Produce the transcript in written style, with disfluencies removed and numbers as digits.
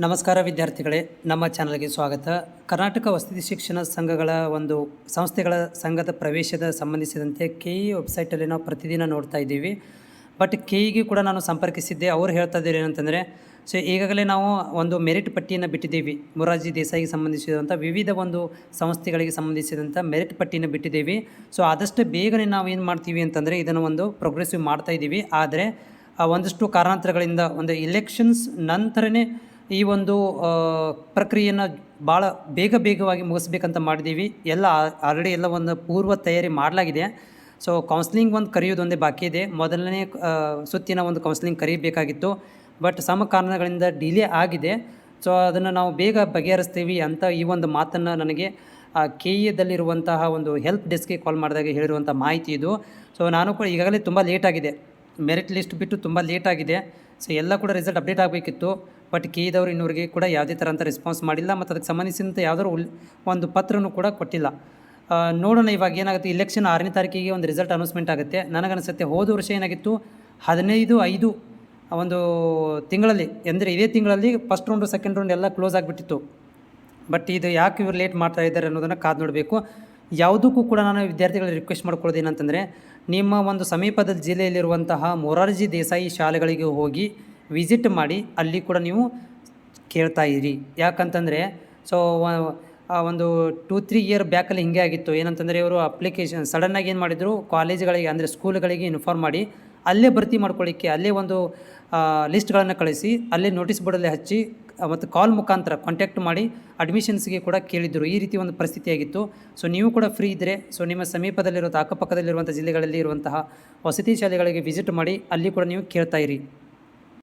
ನಮಸ್ಕಾರ ವಿದ್ಯಾರ್ಥಿಗಳೇ, ನಮ್ಮ ಚಾನಲ್ಗೆ ಸ್ವಾಗತ. ಕರ್ನಾಟಕ ವಸತಿ ಶಿಕ್ಷಣ ಸಂಘಗಳ ಒಂದು ಸಂಸ್ಥೆಗಳ ಸಂಘದ ಪ್ರವೇಶದ ಸಂಬಂಧಿಸಿದಂತೆ ಕೆಇ ವೆಬ್ಸೈಟಲ್ಲಿ ನಾವು ಪ್ರತಿದಿನ ನೋಡ್ತಾ ಇದ್ದೀವಿ. ಬಟ್ ಕೆಇಗೆ ಕೂಡ ನಾನು ಸಂಪರ್ಕಿಸಿದ್ದೆ. ಅವರು ಹೇಳ್ತಾ ಇದ್ದಾರೆ ಏನಂತಂದರೆ, ಈಗಾಗಲೇ ನಾವು ಒಂದು ಮೆರಿಟ್ ಪಟ್ಟಿಯನ್ನು ಬಿಟ್ಟಿದ್ದೀವಿ. ಮೊರಾರ್ಜಿ ದೇಸಾಯಿಗೆ ಸಂಬಂಧಿಸಿದಂಥ ವಿವಿಧ ಒಂದು ಸಂಸ್ಥೆಗಳಿಗೆ ಸಂಬಂಧಿಸಿದಂಥ ಮೆರಿಟ್ ಪಟ್ಟಿಯನ್ನು ಬಿಟ್ಟಿದ್ದೀವಿ. ಆದಷ್ಟು ಬೇಗನೆ ನಾವು ಏನು ಮಾಡ್ತೀವಿ ಅಂತಂದರೆ ಇದನ್ನು ಒಂದು ಪ್ರೋಗ್ರೆಸಿವ್ ಮಾಡ್ತಾ ಇದ್ದೀವಿ. ಆದರೆ ಒಂದಷ್ಟು ಕಾರಣಾಂತರಗಳಿಂದ ಒಂದು ಇಲೆಕ್ಷನ್ಸ್ ನಂತರನೇ ಈ ಒಂದು ಪ್ರಕ್ರಿಯೆಯನ್ನು ಭಾಳ ಬೇಗವಾಗಿ ಮುಗಿಸ್ಬೇಕಂತ ಮಾಡಿದ್ದೀವಿ. ಆಲ್ರೆಡಿ ಎಲ್ಲ ಒಂದು ಪೂರ್ವ ತಯಾರಿ ಮಾಡಲಾಗಿದೆ. ಕೌನ್ಸ್ಲಿಂಗ್ ಒಂದು ಕರೆಯೋದು ಒಂದೇ ಬಾಕಿ ಇದೆ. ಮೊದಲನೇ ಸುತ್ತಿನ ಒಂದು ಕೌನ್ಸ್ಲಿಂಗ್ ಕರೀಬೇಕಾಗಿತ್ತು. ಬಟ್ ಸಮ ಕಾರಣಗಳಿಂದ ಡಿಲೇ ಆಗಿದೆ. ಅದನ್ನು ನಾವು ಬೇಗ ಬಗೆಹರಿಸ್ತೀವಿ ಅಂತ ಈ ಒಂದು ಮಾತನ್ನು ನನಗೆ ಕೆಇಎದಲ್ಲಿರುವಂತಹ ಒಂದು ಹೆಲ್ಪ್ ಡೆಸ್ಕ್ಗೆ ಕಾಲ್ ಮಾಡಿದಾಗ ಹೇಳಿರುವಂಥ ಮಾಹಿತಿ ಇದು. ನಾನು ಕೂಡ ಈಗಾಗಲೇ ತುಂಬ ಲೇಟಾಗಿದೆ, ಮೆರಿಟ್ ಲಿಸ್ಟ್ ಬಿಟ್ಟು ತುಂಬ ಲೇಟಾಗಿದೆ. ಎಲ್ಲ ಕೂಡ ರಿಸಲ್ಟ್ ಅಪ್ಡೇಟ್ ಆಗಬೇಕಿತ್ತು. ಬಟ್ ಕೆಇದವರು ಇನ್ನೂರಿಗೆ ಕೂಡ ಯಾವುದೇ ಥರ ಅಂತ ರೆಸ್ಪಾನ್ಸ್ ಮಾಡಿಲ್ಲ ಮತ್ತು ಅದಕ್ಕೆ ಸಂಬಂಧಿಸಿದಂತೆ ಯಾವುದಾದ್ರು ಒಂದು ಪತ್ರನೂ ಕೂಡ ಕೊಟ್ಟಿಲ್ಲ. ನೋಡೋಣ ಇವಾಗ ಏನಾಗುತ್ತೆ. ಇಲೆಕ್ಷನ್ 6ನೇ ತಾರೀಕಿಗೆ ಒಂದು ರಿಸಲ್ಟ್ ಅನೌನ್ಸ್ಮೆಂಟ್ ಆಗುತ್ತೆ. ನನಗನ್ನಿಸುತ್ತೆ ಹೋದ ವರ್ಷ ಏನಾಗಿತ್ತು 15/5 ಒಂದು ತಿಂಗಳಲ್ಲಿ, ಅಂದರೆ ಇದೇ ತಿಂಗಳಲ್ಲಿ ಫಸ್ಟ್ ರೌಂಡು ಸೆಕೆಂಡ್ ರೌಂಡ್ ಎಲ್ಲ ಕ್ಲೋಸ್ ಆಗಿಬಿಟ್ಟಿತ್ತು. ಬಟ್ ಇದು ಯಾಕೆ ಇವರು ಲೇಟ್ ಮಾಡ್ತಾ ಇದ್ದಾರೆ ಅನ್ನೋದನ್ನು ಕಾದು ನೋಡಬೇಕು. ಯಾವುದಕ್ಕೂ ಕೂಡ ನಾನು ವಿದ್ಯಾರ್ಥಿಗಳಿಗೆ ರಿಕ್ವೆಸ್ಟ್ ಮಾಡ್ಕೊಳ್ಳೋದು ಏನಂತಂದರೆ, ನಿಮ್ಮ ಒಂದು ಸಮೀಪದ ಜಿಲ್ಲೆಯಲ್ಲಿರುವಂತಹ ಮೊರಾರ್ಜಿ ದೇಸಾಯಿ ಶಾಲೆಗಳಿಗೆ ಹೋಗಿ ವಿಸಿಟ್ ಮಾಡಿ ಅಲ್ಲಿ ಕೂಡ ನೀವು ಕೇಳ್ತಾ ಇರಿ. ಯಾಕಂತಂದರೆ ಒಂದು 2-3 ಇಯರ್ ಬ್ಯಾಕಲ್ಲಿ ಹಿಂಗೆ ಆಗಿತ್ತು. ಏನಂತಂದರೆ ಇವರು ಅಪ್ಲಿಕೇಶನ್ ಸಡನ್ನಾಗಿ ಏನು ಮಾಡಿದರು, ಕಾಲೇಜುಗಳಿಗೆ ಅಂದರೆ ಸ್ಕೂಲ್ಗಳಿಗೆ ಇನ್ಫಾರ್ಮ್ ಮಾಡಿ ಅಲ್ಲೇ ಭರ್ತಿ ಮಾಡ್ಕೊಳ್ಳಿಕ್ಕೆ ಅಲ್ಲೇ ಒಂದು ಲಿಸ್ಟ್ಗಳನ್ನು ಕಳಿಸಿ ಅಲ್ಲೇ ನೋಟಿಸ್ ಬೋರ್ಡಲ್ಲಿ ಹಚ್ಚಿ ಮತ್ತು ಕಾಲ್ ಮುಖಾಂತರ ಕಾಂಟ್ಯಾಕ್ಟ್ ಮಾಡಿ ಅಡ್ಮಿಷನ್ಸ್ಗೆ ಕೂಡ ಕೇಳಿದ್ದರು. ಈ ರೀತಿ ಒಂದು ಪರಿಸ್ಥಿತಿಯಾಗಿತ್ತು. ನೀವು ಕೂಡ ಫ್ರೀ ಇದ್ದರೆ ನಿಮ್ಮ ಸಮೀಪದಲ್ಲಿರುವಂಥ ಅಕ್ಕಪಕ್ಕದಲ್ಲಿರುವಂಥ ಜಿಲ್ಲೆಗಳಲ್ಲಿ ಇರುವಂತಹ ವಸತಿ ಶಾಲೆಗಳಿಗೆ ವಿಸಿಟ್ ಮಾಡಿ ಅಲ್ಲಿ ಕೂಡ ನೀವು ಕೇಳ್ತಾ ಇರಿ.